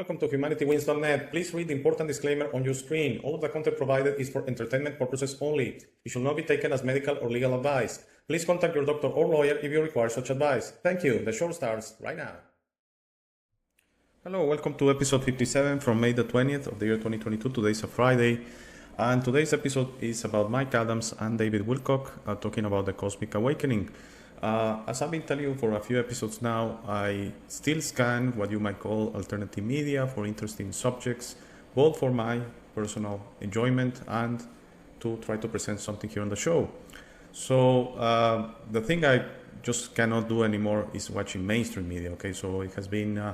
Welcome to HumanityWins.net. Please read the important disclaimer on your screen. All of the content provided is for entertainment purposes only. It should not be taken as medical or legal advice. Please contact your doctor or lawyer if you require such advice. Thank you. The show starts right now. Hello, welcome to episode 57 from May the 20th of the year 2022. Today is a Friday. And today's episode is about Mike Adams and David Wilcock talking about the Cosmic Awakening. As I've been telling you for a few episodes now, I still scan what you might call alternative media for interesting subjects, both for my personal enjoyment and to try to present something here on the show. So the thing I just cannot do anymore is watching mainstream media. Okay, so it has been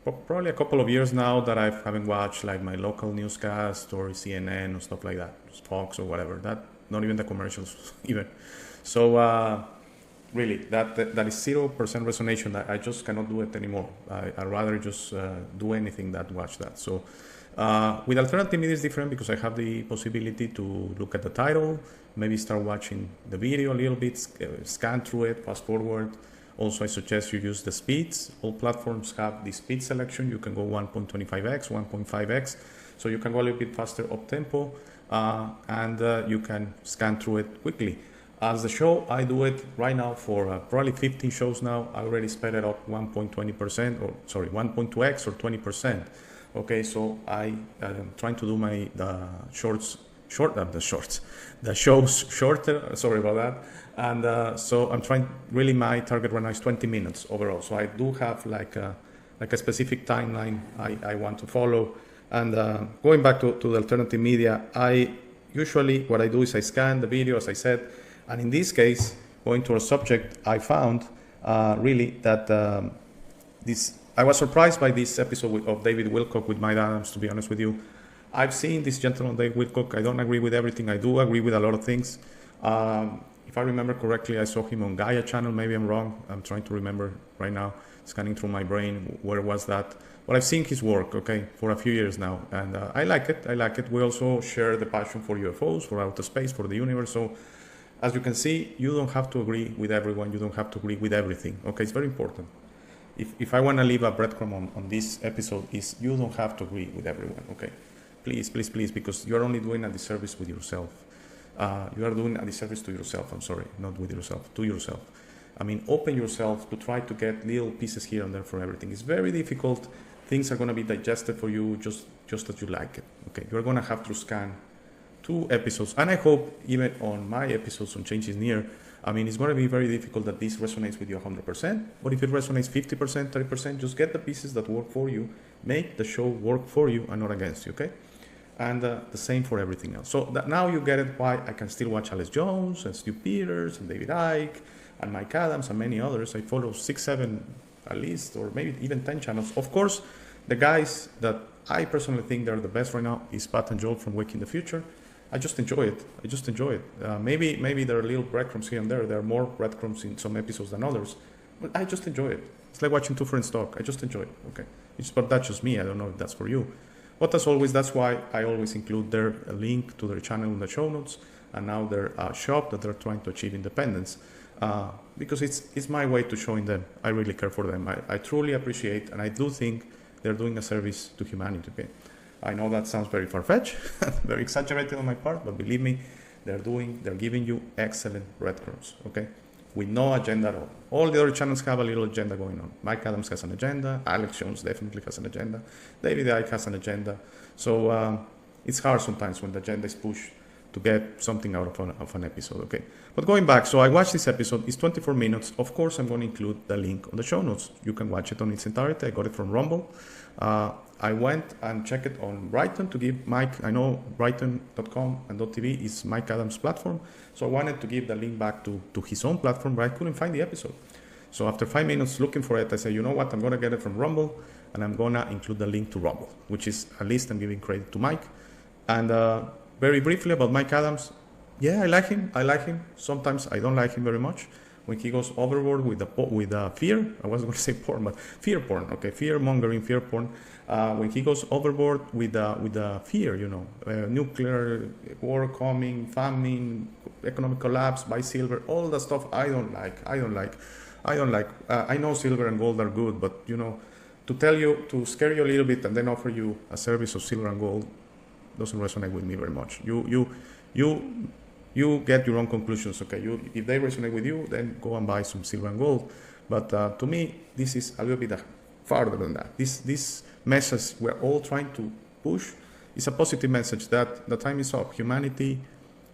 probably a couple of years now that I haven't watched like my local newscast or CNN or stuff like that, Fox or whatever. That not even the commercials even. So really, that is 0% resonation. I just cannot do it anymore. I'd rather just do anything than watch that. So with alternative media, it's different because I have the possibility to look at the title, maybe start watching the video a little bit, scan through it, fast forward. Also, I suggest you use the speeds. All platforms have the speed selection. You can go 1.25x, 1.5x. So you can go a little bit faster up tempo and you can scan through it quickly. As the show, I do it right now for probably 15 shows now. I already sped it up 1.20% or sorry, 1.2x or 20%. Okay, so I am trying to do the shows shorter. Sorry about that. And so I'm trying. Really, my target right now is 20 minutes overall. So I do have like a specific timeline I want to follow. And going back to the alternative media, I usually what I do is I scan the video, as I said. And in this case, going to our subject, I found really that I was surprised by this episode of David Wilcock with Mike Adams, to be honest with you. I've seen this gentleman, David Wilcock. I don't agree with everything. I do agree with a lot of things. If I remember correctly, I saw him on Gaia channel. Maybe I'm wrong. I'm trying to remember right now, scanning through my brain, where was that? But I've seen his work, okay, for a few years now. And I like it. We also share the passion for UFOs, for outer space, for the universe. So as you can see, you don't have to agree with everyone. You don't have to agree with everything. Okay, it's very important. If I want to leave a breadcrumb on this episode, is you don't have to agree with everyone. Okay, please, because you're only doing a disservice with yourself. You are doing a disservice to yourself. I'm sorry, not with yourself, to yourself. I mean, open yourself to try to get little pieces here and there for everything. It's very difficult. Things are going to be digested for you just as you like it. Okay, you're going to have to scan 2 episodes, and I hope even on my episodes on Change is Near, I mean, it's going to be very difficult that this resonates with you 100%, but if it resonates 50%, 30%, just get the pieces that work for you, make the show work for you and not against you, okay? And the same for everything else. So that now you get it why I can still watch Alex Jones and Stu Peters and David Icke and Mike Adams and many others. I follow 6, 7 at least, or maybe even 10 channels. Of course, the guys that I personally think they're the best right now is Pat and Joel from Waking the Future. I just enjoy it. Maybe there are little breadcrumbs here and there. There are more breadcrumbs in some episodes than others, but I just enjoy it. It's like watching 2 friends talk. I just enjoy it. Okay, but that's just me. I don't know if that's for you. But as always, that's why I always include their link to their channel in the show notes, and now their shop that they're trying to achieve independence, because it's my way to showing them I really care for them. I truly appreciate, and I do think they're doing a service to humanity. Okay. I know that sounds very far-fetched, very exaggerated on my part, but believe me, they're giving you excellent breadcrumbs, okay? With no agenda at all. All the other channels have a little agenda going on. Mike Adams has an agenda, Alex Jones definitely has an agenda, David Icke has an agenda. So it's hard sometimes when the agenda is pushed to get something out of an episode, okay? But going back, so I watched this episode, it's 24 minutes. Of course, I'm going to include the link on the show notes. You can watch it on its entirety. I got it from Rumble. I went and checked it on Brighton to give Mike, I know Brighton.com and .tv is Mike Adams' platform. So I wanted to give the link back to his own platform, but I couldn't find the episode. So after 5 minutes looking for it, I said, you know what, I'm going to get it from Rumble and I'm going to include the link to Rumble, which is at least I'm giving credit to Mike. And very briefly about Mike Adams, yeah, I like him. Sometimes I don't like him very much. When he goes overboard with the fear, I wasn't going to say porn, but fear porn, okay, fear mongering, fear porn. When he goes overboard with the fear, nuclear war coming, famine, economic collapse, buy silver, all that stuff, I don't like. I know silver and gold are good, but to tell you, to scare you a little bit and then offer you a service of silver and gold doesn't resonate with me very much. You get your own conclusions, okay? If they resonate with you, then go and buy some silver and gold. But to me, this is a little bit farther than that. This message we're all trying to push is a positive message that the time is up. Humanity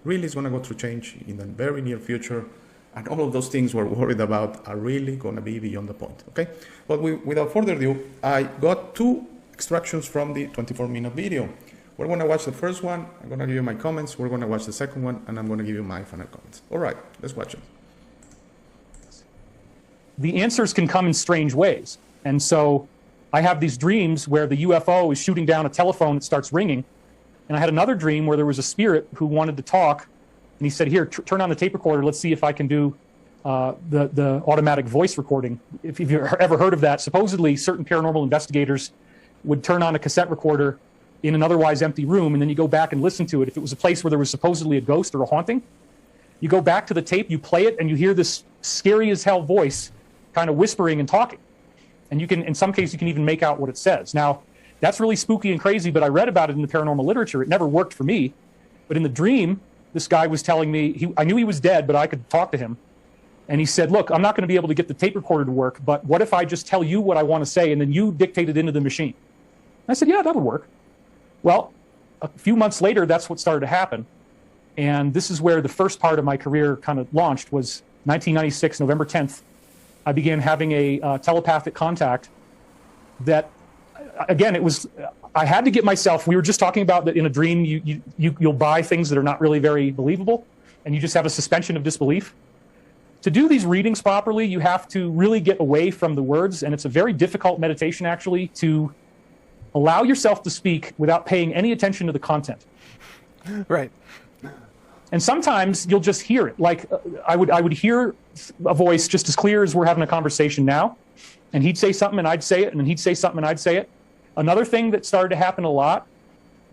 really is going to go through change in the very near future, and all of those things we're worried about are really going to be beyond the point, okay? But without further ado, I got 2 extractions from the 24-minute video. We're going to watch the first one. I'm going to give you my comments. We're going to watch the second one, and I'm going to give you my final comments. All right, let's watch it. The answers can come in strange ways. And so I have these dreams where the UFO is shooting down a telephone that starts ringing. And I had another dream where there was a spirit who wanted to talk. And he said, here, turn on the tape recorder. Let's see if I can do the automatic voice recording. If you've ever heard of that, supposedly certain paranormal investigators would turn on a cassette recorder in an otherwise empty room, and then you go back and listen to it. If it was a place where there was supposedly a ghost or a haunting, you go back to the tape, you play it, and you hear this scary as hell voice kind of whispering and talking. And you can, in some cases, you can even make out what it says. Now, that's really spooky and crazy, but I read about it in the paranormal literature. It never worked for me. But in the dream, this guy was telling me, I knew he was dead, but I could talk to him. And he said, look, I'm not going to be able to get the tape recorder to work, but what if I just tell you what I want to say, and then you dictate it into the machine? I said, yeah, that would work. Well, a few months later, that's what started to happen. And this is where the first part of my career kind of launched, was 1996, November 10th. I began having a telepathic contact that, again, it was, I had to get myself, we were just talking about that in a dream, you'll buy things that are not really very believable, and you just have a suspension of disbelief. To do these readings properly, you have to really get away from the words, and it's a very difficult meditation, actually, to allow yourself to speak without paying any attention to the content. Right. And sometimes you'll just hear it. Like I would hear a voice just as clear as we're having a conversation now, and he'd say something and I'd say it, and then he'd say something and I'd say it. Another thing that started to happen a lot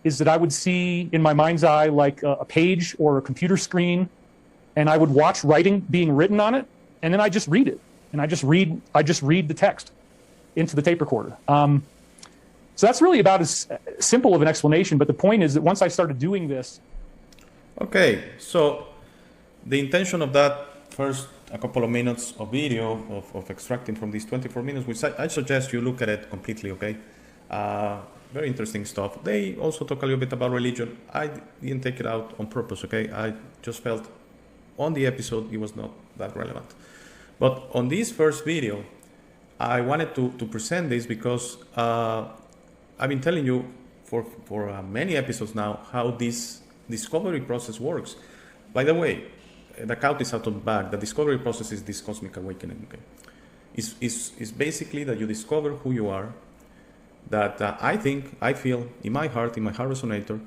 is that I would see in my mind's eye like a page or a computer screen, and I would watch writing being written on it, and then I just read it, and I just read the text into the tape recorder. So that's really about as simple of an explanation, but the point is that once I started doing this. Okay, so the intention of that first a couple of minutes of video of extracting from these 24 minutes, which I suggest you look at it completely, okay? Very interesting stuff. They also talk a little bit about religion. I didn't take it out on purpose, okay? I just felt on the episode it was not that relevant. But on this first video, I wanted to present this because I've been telling you for many episodes now how this discovery process works. By the way, the cat is out of the bag. The discovery process is this cosmic awakening. Okay, it's basically that you discover who you are. That I feel in my heart resonator,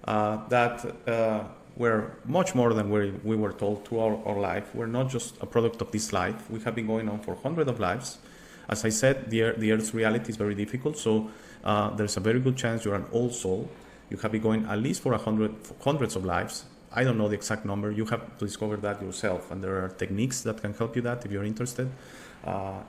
that we're much more than we were told through our life. We're not just a product of this life. We have been going on for hundreds of lives. As I said, the Earth's reality is very difficult, so there's a very good chance you're an old soul. You have been going at least for hundreds of lives. I don't know the exact number. You have to discover that yourself, and there are techniques that can help you that if you're interested.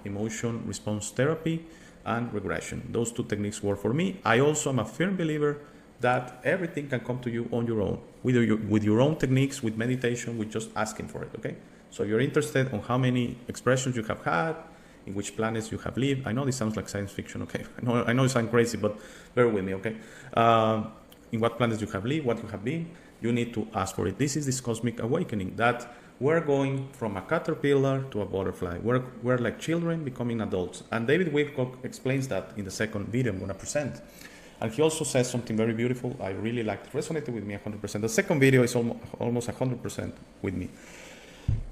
Emotion response therapy and regression. Those two techniques work for me. I also am a firm believer that everything can come to you on your own, with your own techniques, with meditation, with just asking for it, okay? So if you're interested on how many expressions you have had, in which planets you have lived. I know this sounds like science fiction, okay? I know it sounds crazy, but bear with me, okay? In what planets you have lived, what you have been, you need to ask for it. This is this cosmic awakening, that we're going from a caterpillar to a butterfly. We're like children becoming adults. And David Wilcock explains that in the second video I'm going to present. And he also says something very beautiful. I really liked it. Resonated with me 100%. The second video is almost 100% with me.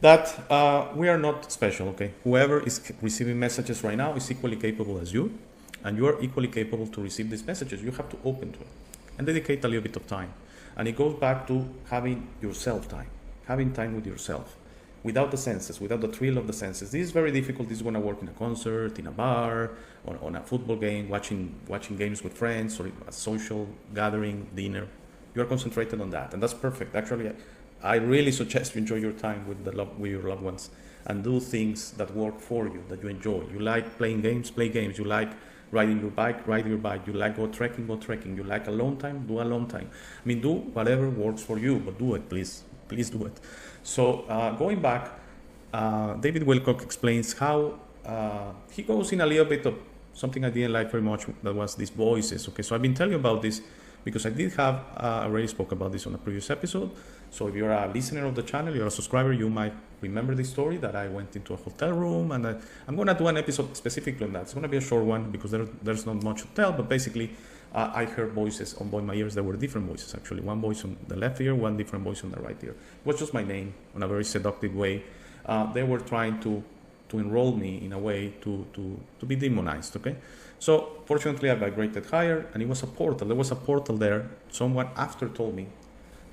That we are not special, okay? Whoever is receiving messages right now is equally capable as you, and you are equally capable to receive these messages. You have to open to it and dedicate a little bit of time. And it goes back to having yourself time, having time with yourself, without the senses, without the thrill of the senses. This is very difficult. This is going to work in a concert, in a bar, on a football game, watching games with friends, or a social gathering, dinner. You are concentrated on that, and that's perfect. Actually, I really suggest you enjoy your time with your loved ones and do things that work for you, that you enjoy. You like playing games, play games. You like riding your bike, ride your bike. You like go trekking, go trekking. You like alone time, do alone time. I mean, do whatever works for you, but do it, please. Please do it. So going back, David Wilcock explains how he goes in a little bit of something I didn't like very much, that was these voices. Okay, so I've been telling you about this because I did have already spoke about this on a previous episode. So if you're a listener of the channel, you're a subscriber, you might remember this story that I went into a hotel room, and I'm going to do an episode specifically on that. It's going to be a short one because there's not much to tell, but basically I heard voices on both my ears. There were different voices, actually. One voice on the left ear, one different voice on the right ear. It was just my name in a very seductive way. They were trying to enroll me in a way to be demonized, okay? So fortunately I vibrated higher, and it was a portal. There was a portal there. Someone after told me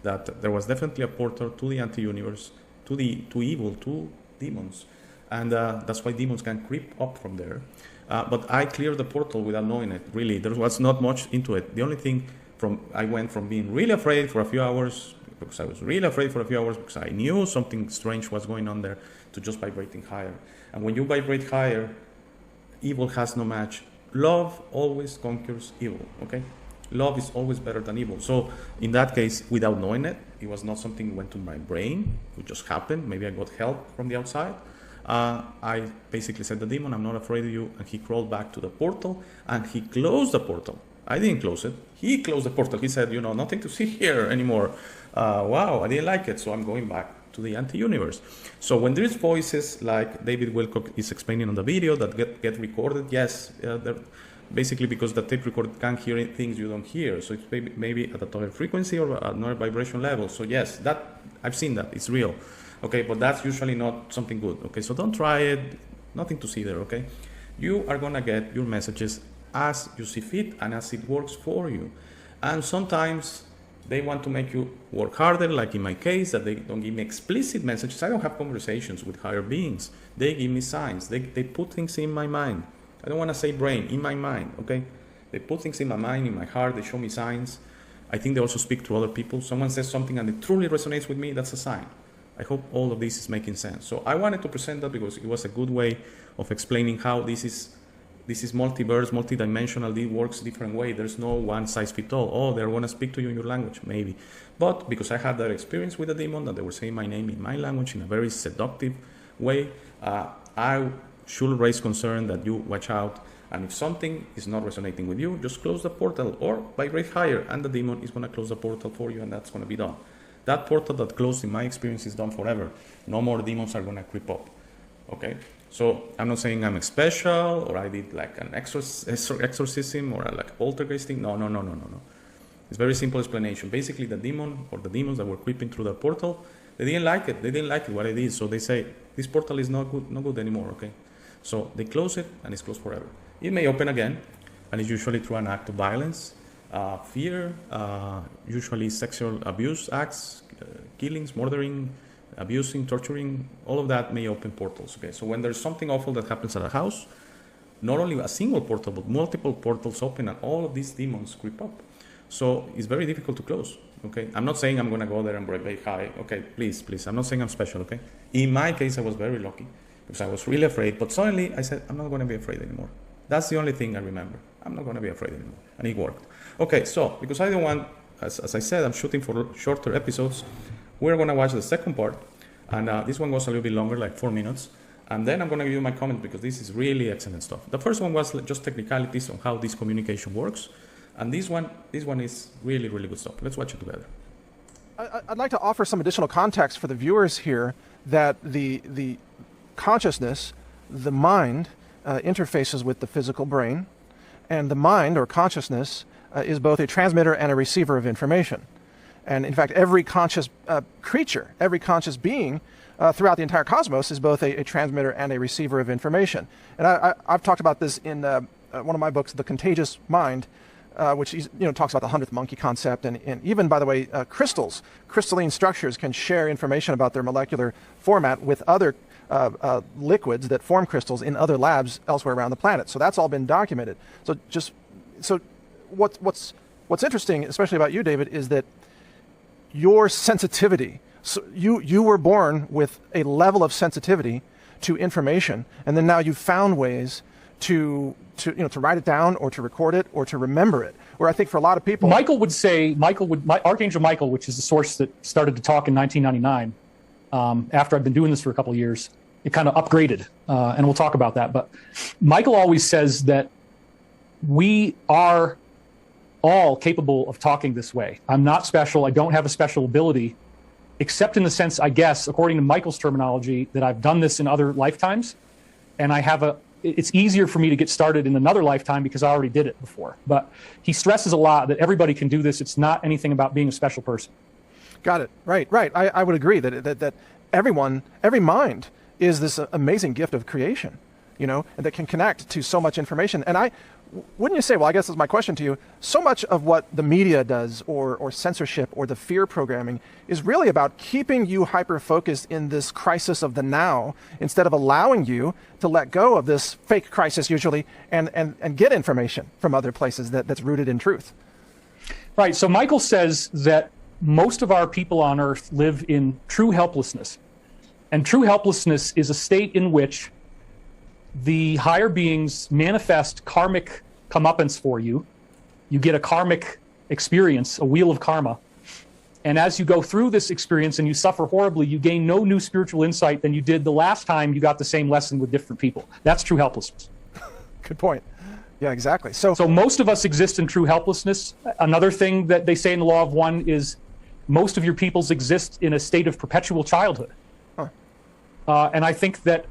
that there was definitely a portal to the anti-universe, to evil, to demons. And that's why demons can creep up from there. But I cleared the portal without knowing it, really. There was not much into it. The only thing, I went from being really afraid for a few hours, because I was really afraid for a few hours, because I knew something strange was going on there, to just vibrating higher. And when you vibrate higher, evil has no match. Love always conquers evil, okay? Love is always better than evil. So in that case, without knowing it, it was not something that went to my brain. It just happened. Maybe I got help from the outside. I basically said, the demon, I'm not afraid of you. And he crawled back to the portal, and he closed the portal. I didn't close it. He closed the portal. He said, nothing to see here anymore. Wow, I didn't like it, so I'm going back to the anti-universe. So when there's voices like David Wilcock is explaining on the video that get recorded, yes, basically because the tape recorder can't hear things you don't hear. So it's maybe at a total frequency or at another vibration level. So yes, that I've seen that. It's real. Okay, but that's usually not something good. Okay, so don't try it. Nothing to see there, okay? You are going to get your messages as you see fit and as it works for you. And sometimes they want to make you work harder, like in my case, that they don't give me explicit messages. I don't have conversations with higher beings. They give me signs. They put things in my mind. I don't want to say brain, in my mind, okay? They put things in my mind, in my heart. They show me signs. I think they also speak to other people. Someone says something and it truly resonates with me, that's a sign. I hope all of this is making sense. So I wanted to present that because it was a good way of explaining how this is multiverse, multidimensional. It works different way. There's no one size fits all. Oh, they're going to speak to you in your language, maybe. But because I had that experience with the demon, that they were saying my name in my language in a very seductive way, I should raise concern that you watch out. And if something is not resonating with you, just close the portal or vibrate higher, and the demon is going to close the portal for you, and that's going to be done. That portal that closed, in my experience, is done forever. No more demons are going to creep up. Okay? So I'm not saying I'm special or I did like an exorcism or like poltergeist thing. No. It's very simple explanation. Basically, the demon or the demons that were creeping through the portal, they didn't like it. They didn't like it, what I did. So they say, this portal is not good anymore, okay? So they close it, and it's closed forever. It may open again, and it's usually through an act of violence, fear, usually sexual abuse acts, killings, murdering, abusing, torturing. All of that may open portals, okay? So when there's something awful that happens at a house, not only a single portal, but multiple portals open, and all of these demons creep up. So it's very difficult to close, okay? I'm not saying I'm going to go there and break high. Okay, please. I'm not saying I'm special, okay? In my case, I was very lucky because I was really afraid. But suddenly I said, I'm not going to be afraid anymore. That's the only thing I remember. I'm not going to be afraid anymore. And it worked. Okay, so because I don't want, as I said, I'm shooting for shorter episodes. We're going to watch the second part. And this one goes a little bit longer, like 4 minutes. And then I'm going to give you my comment because this is really excellent stuff. The first one was just technicalities on how this communication works. And this one is really, really good stuff. Let's watch it together. I'd like to offer some additional context for the viewers here that the consciousness, the mind, interfaces with the physical brain. And the mind, or consciousness, is both a transmitter and a receiver of information. And in fact, every conscious creature, every conscious being throughout the entire cosmos is both a transmitter and a receiver of information. And I've talked about this in one of my books, The Contagious Mind, which talks about the 100th monkey concept. And even, by the way, crystalline structures can share information about their molecular format with other liquids that form crystals in other labs elsewhere around the planet. So that's all been documented. So what's interesting, especially about you, David, is that your sensitivity, so you were born with a level of sensitivity to information, and then now you've found ways to write it down or to record it or to remember it. Where I think for a lot of people, Archangel Michael, which is the source that started to talk in 1999, after I've been doing this for a couple of years, it kind of upgraded, and we'll talk about that. But Michael always says that we are all capable of talking this way. I'm not special. I don't have a special ability, except in the sense, I guess, according to Michael's terminology, that I've done this in other lifetimes, and it's easier for me to get started in another lifetime because I already did it before. But he stresses a lot that everybody can do this. It's not anything about being a special person. Got it. Right. I would agree that everyone, every mind is this amazing gift of creation, and that can connect to so much information. And wouldn't you say, well, I guess that's my question to you, so much of what the media does or censorship or the fear programming is really about keeping you hyper-focused in this crisis of the now instead of allowing you to let go of this fake crisis usually and get information from other places that's rooted in truth. Right. So Michael says that most of our people on Earth live in true helplessness. And true helplessness is a state in which the higher beings manifest karmic comeuppance for you. You get a karmic experience, a wheel of karma. And as you go through this experience and you suffer horribly, you gain no new spiritual insight than you did the last time you got the same lesson with different people. That's true helplessness. Good point. Yeah, exactly. So most of us exist in true helplessness. Another thing that they say in the Law of One is most of your peoples exist in a state of perpetual childhood. And I think that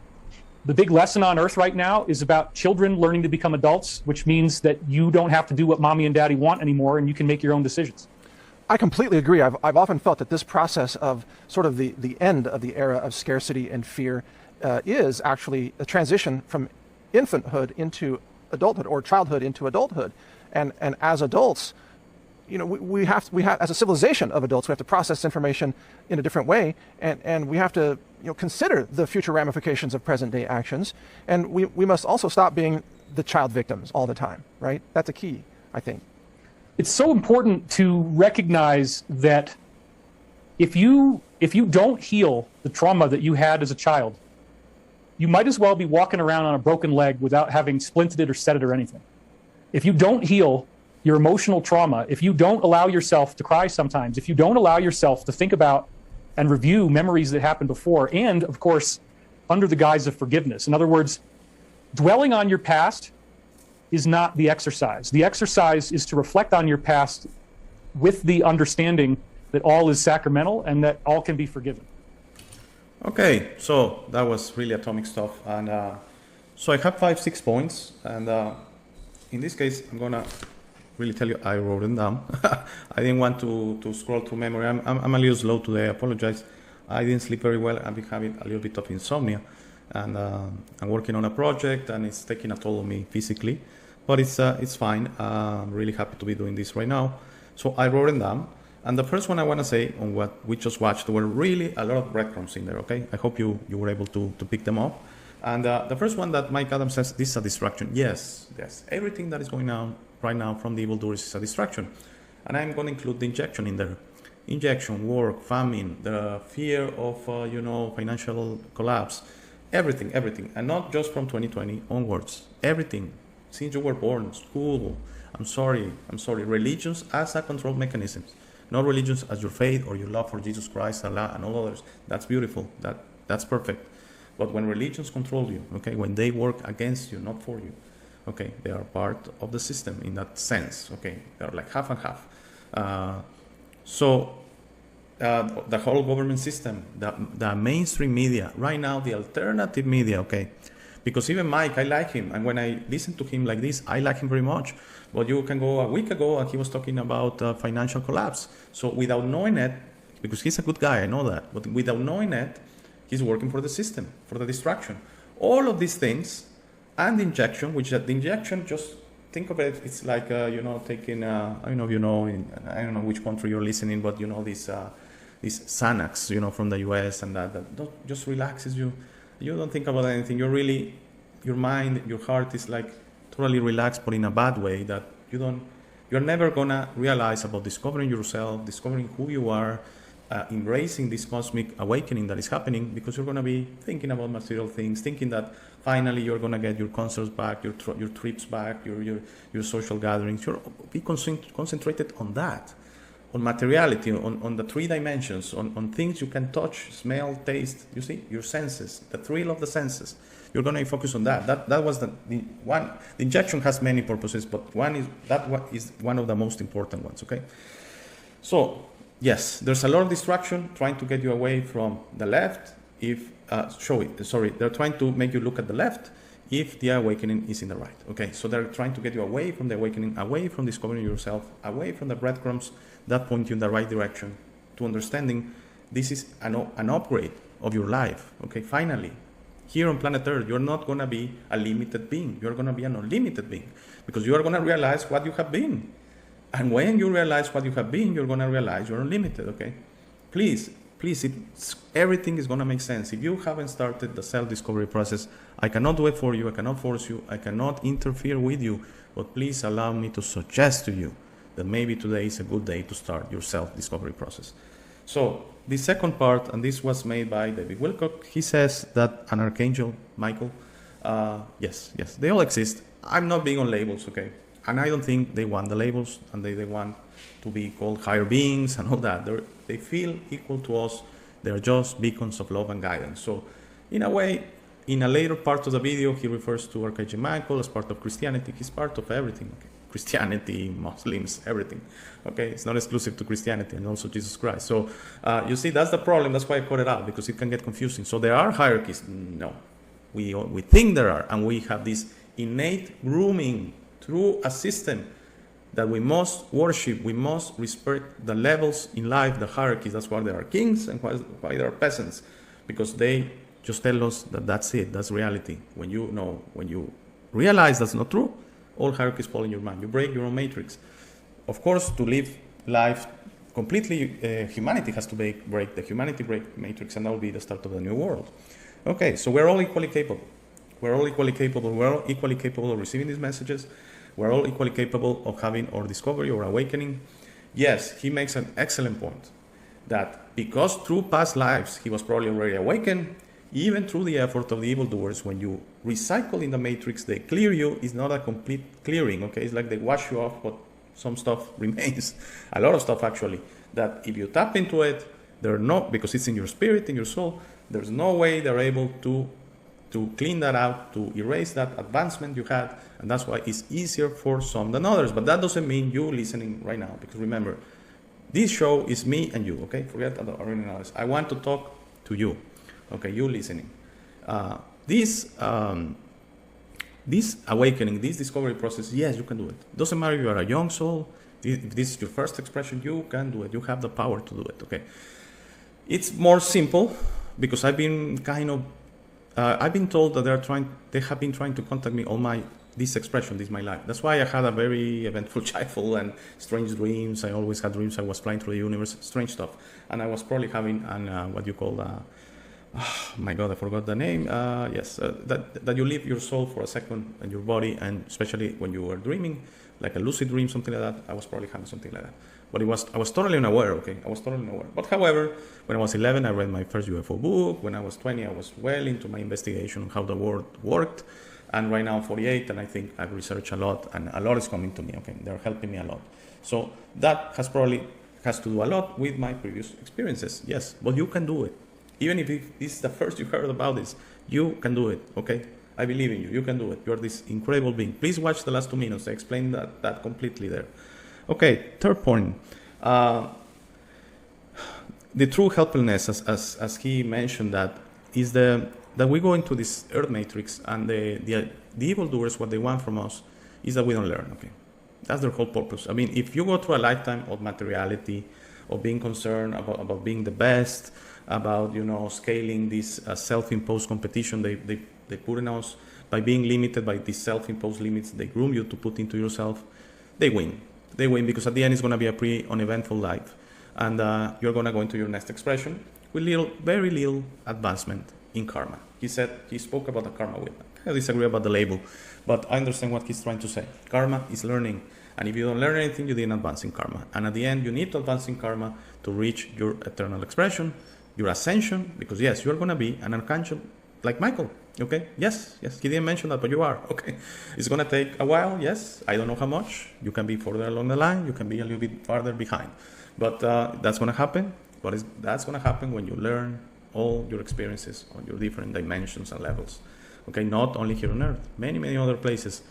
the big lesson on Earth right now is about children learning to become adults, which means that you don't have to do what mommy and daddy want anymore, and you can make your own decisions. I completely agree. I've often felt that this process of sort of the end of the era of scarcity and fear is actually a transition from infanthood into adulthood or childhood into adulthood. And as adults, we have as a civilization of adults, we have to process information in a different way, and we have to consider the future ramifications of present day actions, and we must also stop being the child victims all the time, right? That's a key, I think. It's so important to recognize that if you don't heal the trauma that you had as a child, you might as well be walking around on a broken leg without having splinted it or set it or anything. If you don't heal your emotional trauma, if you don't allow yourself to cry sometimes, if you don't allow yourself to think about and review memories that happened before, and of course, under the guise of forgiveness. In other words, dwelling on your past is not the exercise. The exercise is to reflect on your past with the understanding that all is sacramental and that all can be forgiven. Okay, so that was really atomic stuff. And so I have 5-6 points. And in this case, I'm going to really tell you I wrote them down. I didn't want to scroll through memory. I'm a little slow today. I apologize. I didn't sleep very well. I've been having a little bit of insomnia. And I'm working on a project, and it's taking a toll on me physically. But it's fine. I'm really happy to be doing this right now. So I wrote them down. And the first one I want to say on what we just watched, there were really a lot of breadcrumbs in there, okay? I hope you were able to pick them up. And the first one that Mike Adams says, this is a distraction. Yes. Everything that is going on right now from the evildoers is a distraction. And I'm going to include the injection in there. Injection, work, famine, the fear of, financial collapse, everything. And not just from 2020 onwards. Everything. Since you were born, school, I'm sorry. Religions as a control mechanism. Not religions as your faith or your love for Jesus Christ, Allah, and all others. That's beautiful. That's perfect. But when religions control you, okay, when they work against you, not for you, okay, they are part of the system in that sense, okay? They're like half and half. The whole government system, the mainstream media, right now, the alternative media, okay? Because even Mike, I like him. And when I listen to him like this, I like him very much. But you can go a week ago and he was talking about financial collapse. So without knowing it, because he's a good guy, I know that. But without knowing it, he's working for the system, for the distraction. All of these things and the injection, which the injection, just think of it, it's like, taking, I don't know if you know, I don't know which country you're listening, but these Xanax, from the US and that just relaxes you. You don't think about anything. Your mind, your heart is like totally relaxed, but in a bad way that you're never gonna realize about discovering yourself, discovering who you are, embracing this cosmic awakening that is happening, because you're going to be thinking about material things, thinking that finally you're going to get your concerts back, your trips back, your social gatherings. You'll be concentrated on that, on materiality, on the 3 dimensions, on things you can touch, smell, taste. You see, your senses, the thrill of the senses. You're going to focus on that. That was the one. The injection has many purposes, but one is one of the most important ones. Okay, so yes, there's a lot of distraction trying to get you away from the left. They're trying to make you look at the left if the awakening is in the right. Okay, so they're trying to get you away from the awakening, away from discovering yourself, away from the breadcrumbs that point you in the right direction, to understanding this is an upgrade of your life. Okay, finally, here on planet Earth, you're not going to be a limited being. You're going to be an unlimited being, because you are going to realize what you have been. And when you realize what you have been, you're going to realize you're unlimited. Okay, please, everything is going to make sense. If you haven't started the self-discovery process, I cannot do it for you. I cannot force you. I cannot interfere with you. But please allow me to suggest to you that maybe today is a good day to start your self-discovery process. So the second part, and this was made by David Wilcock, he says that an archangel, Michael, yes, they all exist. I'm not big on labels, okay? And I don't think they want the labels, and they want to be called higher beings and all that. They feel equal to us. They're just beacons of love and guidance. So in a way, in a later part of the video, he refers to Archangel Michael as part of Christianity. He's part of everything. Okay? Christianity, Muslims, everything. Okay, it's not exclusive to Christianity, and also Jesus Christ. So you see, that's the problem. That's why I called it out, because it can get confusing. So there are hierarchies. No, we think there are, and we have this innate grooming through a system that we must worship. We must respect the levels in life, the hierarchies. That's why there are kings and why there are peasants, because they just tell us that that's it, that's reality. When you realize that's not true, all hierarchies fall in your mind. You break your own matrix. Of course, to live life completely, humanity has to break the humanity matrix, and that will be the start of the new world. Okay, so we're all equally capable. We're all equally capable. We're all equally capable of receiving these messages. We're all equally capable of having our discovery or awakening. Yes, he makes an excellent point that because through past lives he was probably already awakened, even through the effort of the evildoers, when you recycle in the matrix, they clear you. It's not a complete clearing, okay? It's like they wash you off, but some stuff remains. A lot of stuff, actually, that if you tap into it, because it's in your spirit, in your soul, there's no way they're able to clean that out, to erase that advancement you had, and that's why it's easier for some than others. But that doesn't mean you listening right now, because remember, this show is me and you, okay? Forget the originalities. I want to talk to you, okay? You listening. This awakening, this discovery process, yes, you can do it. Doesn't matter if you are a young soul, if this is your first expression, you can do it. You have the power to do it, okay? It's more simple, because I've been told that they have been trying to contact me all this is my life. That's why I had a very eventful childhood and strange dreams. I always had dreams I was flying through the universe, strange stuff. And I was probably having what you call, oh my God, I forgot the name. That you leave your soul for a second in your body, and especially when you were dreaming, like a lucid dream, something like that. I was probably having something like that. But I was totally unaware, okay? I was totally unaware. But however, when I was 11, I read my first UFO book. When I was 20, I was well into my investigation on how the world worked. And right now I'm 48, and I think I've researched a lot, and a lot is coming to me, okay? They're helping me a lot. So that has to do a lot with my previous experiences, yes. But you can do it. Even if this is the first you heard about this, you can do it, okay? I believe in you. You can do it. You're this incredible being. Please watch the last 2 minutes. I explained that completely there. Okay, third point. The true helplessness, as he mentioned, that is that we go into this earth matrix, and the evildoers, what they want from us is that we don't learn, okay? That's their whole purpose. I mean, if you go through a lifetime of materiality, of being concerned about being the best, about, scaling this self-imposed competition they put in us, by being limited by these self-imposed limits they groom you to put into yourself, they win. They win, because at the end it's going to be a pretty uneventful life, and you're going to go into your next expression with very little advancement in karma. He spoke about the karma wheel. I disagree about the label, but I understand what he's trying to say. Karma is learning, And if you don't learn anything, you didn't advance in karma. And at the end, you need to advance in karma to reach your eternal expression, your ascension, because yes, you're going to be an archangel like Michael. Okay, yes, he didn't mention that, but you are. Okay, it's going to take a while, yes, I don't know how much. You can be further along the line, you can be a little bit farther behind, but that's going to happen. That's going to happen when you learn all your experiences on your different dimensions and levels. Okay, not only here on Earth, many other places.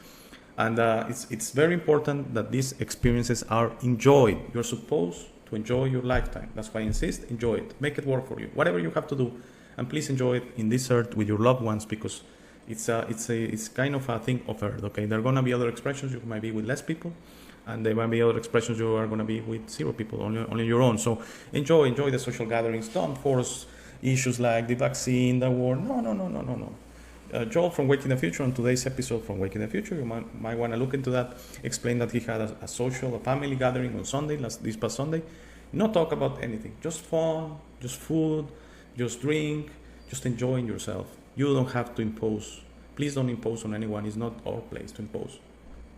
And it's very important that these experiences are enjoyed. You're supposed to enjoy your lifetime. That's why I insist, enjoy it. Make it work for you. Whatever you have to do, and please enjoy it in this Earth with your loved ones, because it's kind of a thing of Earth. Okay, there are gonna be other expressions. You might be with less people, and there might be other expressions you are gonna be with 0 people, only your own. So enjoy the social gatherings. Don't force issues like the vaccine, the war. No. Joel from Waking the Future, on today's episode from Waking the Future, you might want to look into that, explain that he had a family gathering on Sunday, this past Sunday. Not talk about anything, just fun, just food, just drink, just enjoying yourself. You don't have to impose. Please don't impose on anyone. It's not our place to impose.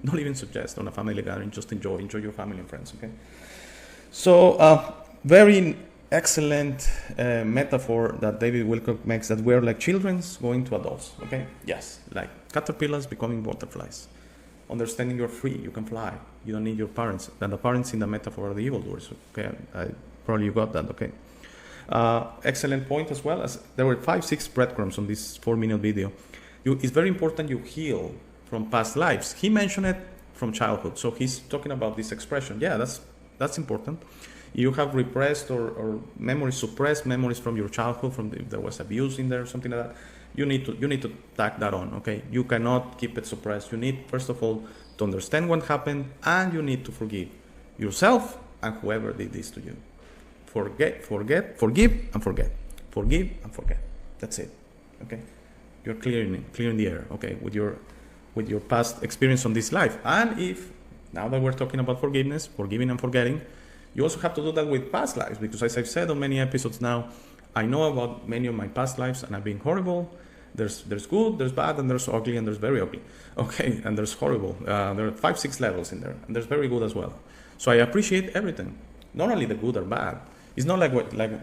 Don't even suggest on a family gathering, just enjoy your family and friends, okay? So, very excellent metaphor that David Wilcock makes, that we're like children going to adults, okay? Yes, like caterpillars becoming butterflies. Understanding you're free, you can fly. You don't need your parents. And the parents in the metaphor are the evildoers, okay? Probably you got that, okay? Excellent point as well. As there were 5-6 breadcrumbs on this 4-minute video. It's very important you heal from past lives. He mentioned it from childhood, so he's talking about this expression. Yeah, that's important. You have repressed or suppressed memories from your childhood, if there was abuse in there, something like that. You need to tack that on, okay? You cannot keep it suppressed. You need, first of all, to understand what happened, and you need to forgive yourself and whoever did this to you. Forgive and forget. Forgive and forget. That's it, okay? You're clearing the air, okay, with your past experience on this life. And if, now that we're talking about forgiveness, forgiving and forgetting, you also have to do that with past lives, because as I've said on many episodes now, I know about many of my past lives, and I've been horrible. There's good, there's bad, and there's ugly, and there's very ugly. Okay, and there's horrible. There are 5-6 levels in there, and there's very good as well. So I appreciate everything, not only the good or bad. It's not like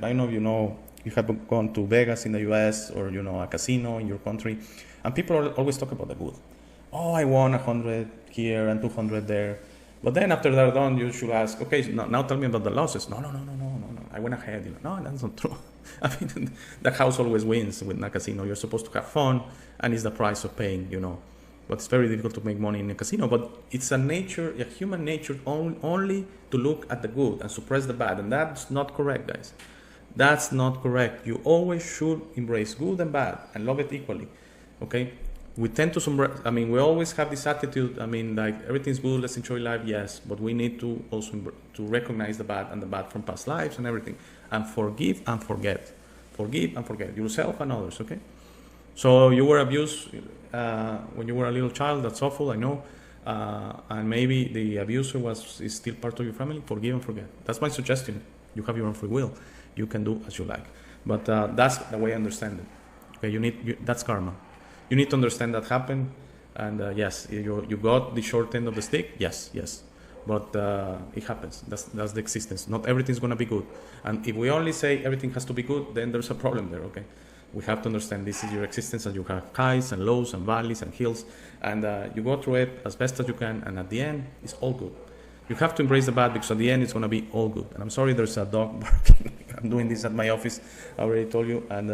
I know you have gone to Vegas in the US, or a casino in your country, and people always talk about the good. Oh, I won 100 here and 200 there. But then after they're done, you should ask, okay, now tell me about the losses. No. I went ahead. No, that's not true. I mean, the house always wins with a casino. You're supposed to have fun, and it's the price of paying, But it's very difficult to make money in a casino. But it's a human nature only to look at the good and suppress the bad. And that's not correct, guys. That's not correct. You always should embrace good and bad and love it equally, okay? We tend to, we always have this attitude, like everything's good, let's enjoy life, yes, but we need to also to recognize the bad and the bad from past lives and everything, and forgive and forget. Forgive and forget yourself and others, okay? So you were abused when you were a little child, that's awful, I know, and maybe the abuser is still part of your family. Forgive and forget. That's my suggestion. You have your own free will. You can do as you like, but that's the way I understand it. Okay, that's karma. You need to understand that happened, and yes, you got the short end of the stick. Yes, but it happens. That's the existence. Not everything's gonna be good, and if we only say everything has to be good, then there's a problem there. Okay, we have to understand this is your existence, and you have highs and lows and valleys and hills, and you go through it as best as you can, and at the end, it's all good. You have to embrace the bad, because at the end it's going to be all good. And I'm sorry there's a dog barking. I'm doing this at my office, I already told you. And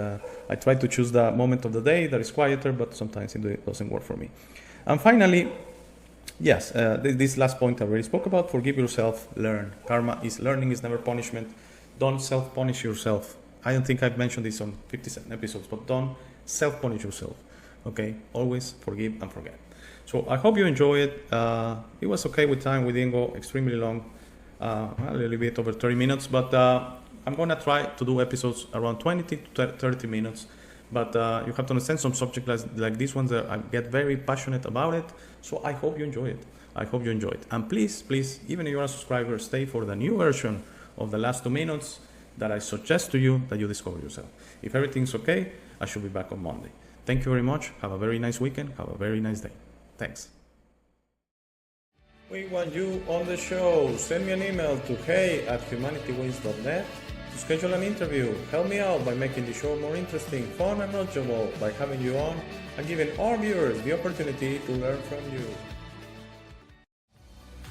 I try to choose the moment of the day that is quieter, but sometimes it doesn't work for me. And finally, yes, this last point I already spoke about. Forgive yourself, learn. Karma is learning, is never punishment. Don't self-punish yourself. I don't think I've mentioned this on 57 episodes, but don't self-punish yourself. Okay? Always forgive and forget. So I hope you enjoy it. It was okay with time. We didn't go extremely long, a little bit over 30 minutes, but I'm going to try to do episodes around 20 to 30 minutes. But you have to understand some subjects like these ones that I get very passionate about it. So I hope you enjoy it. I hope you enjoy it. And please, even if you're a subscriber, stay for the new version of the last 2 minutes that I suggest to you that you discover yourself. If everything's okay, I should be back on Monday. Thank you very much. Have a very nice weekend. Have a very nice day. Thanks. We want you on the show. Send me an email to hey@humanitywins.net to schedule an interview. Help me out by making the show more interesting, fun, and knowledgeable by having you on and giving our viewers the opportunity to learn from you.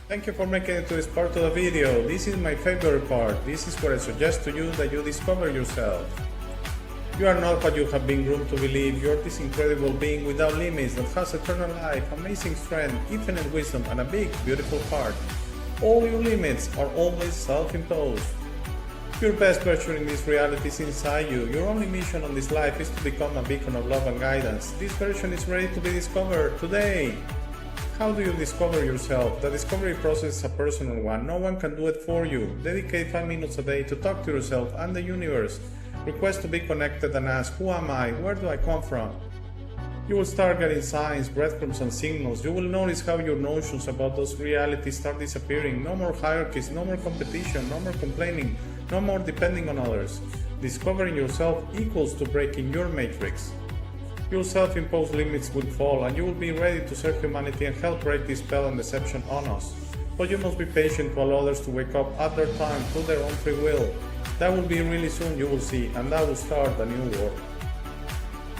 Thank you for making it to this part of the video. This is my favorite part. This is where I suggest to you that you discover yourself. You are not what you have been groomed to believe. You are this incredible being without limits that has eternal life, amazing strength, infinite wisdom, and a big, beautiful heart. All your limits are always self-imposed. Your best version in this reality is inside you. Your only mission on this life is to become a beacon of love and guidance. This version is ready to be discovered today. How do you discover yourself? The discovery process is a personal one. No one can do it for you. Dedicate 5 minutes a day to talk to yourself and the universe. Request to be connected and ask, who am I? Where do I come from? You will start getting signs, breadcrumbs, and signals. You will notice how your notions about those realities start disappearing. No more hierarchies, no more competition, no more complaining, no more depending on others. Discovering yourself equals to breaking your matrix. Your self-imposed limits will fall and you will be ready to serve humanity and help break this spell and deception on us. But you must be patient to allow others to wake up at their time through their own free will. That will be really soon, you will see, and that will start a new world.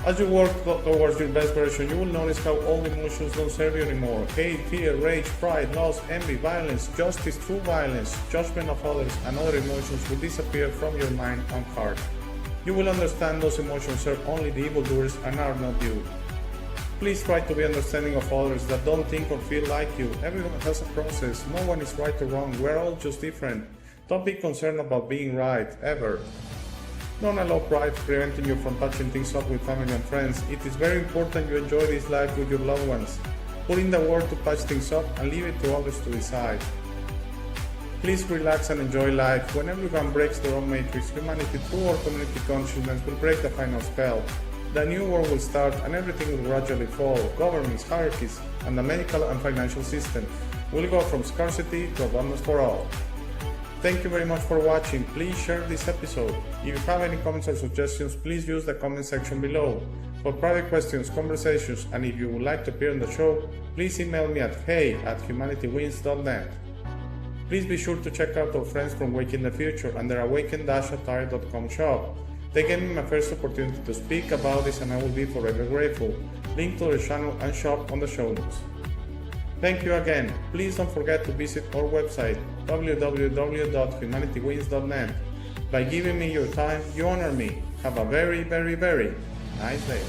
As you work towards your best version, you will notice how all emotions don't serve you anymore. Hate, fear, rage, pride, loss, envy, violence, justice, true violence, judgment of others, and other emotions will disappear from your mind and heart. You will understand those emotions serve only the evildoers and are not you. Please try to be understanding of others that don't think or feel like you. Everyone has a process. No one is right or wrong. We're all just different. Don't be concerned about being right, ever. Don't allow pride preventing you from touching things up with family and friends. It is very important you enjoy this life with your loved ones. Put in the work to patch things up and leave it to others to decide. Please relax and enjoy life. When everyone breaks their own matrix, humanity through our community consciousness will break the final spell. The new world will start and everything will gradually fall. Governments, hierarchies, and the medical and financial system will go from scarcity to abundance for all. Thank you very much for watching. Please share this episode. If you have any comments or suggestions, please use the comment section below. For private questions, conversations, and if you would like to appear on the show, please email me at hey@humanitywins.net. Please be sure to check out our friends from Waking the Future and their awaken-atari.com shop. They gave me my first opportunity to speak about this and I will be forever grateful. Link to their channel and shop on the show notes. Thank you again. Please don't forget to visit our website www.humanitywins.net. By giving me your time, you honor me. Have a very, very, very nice day.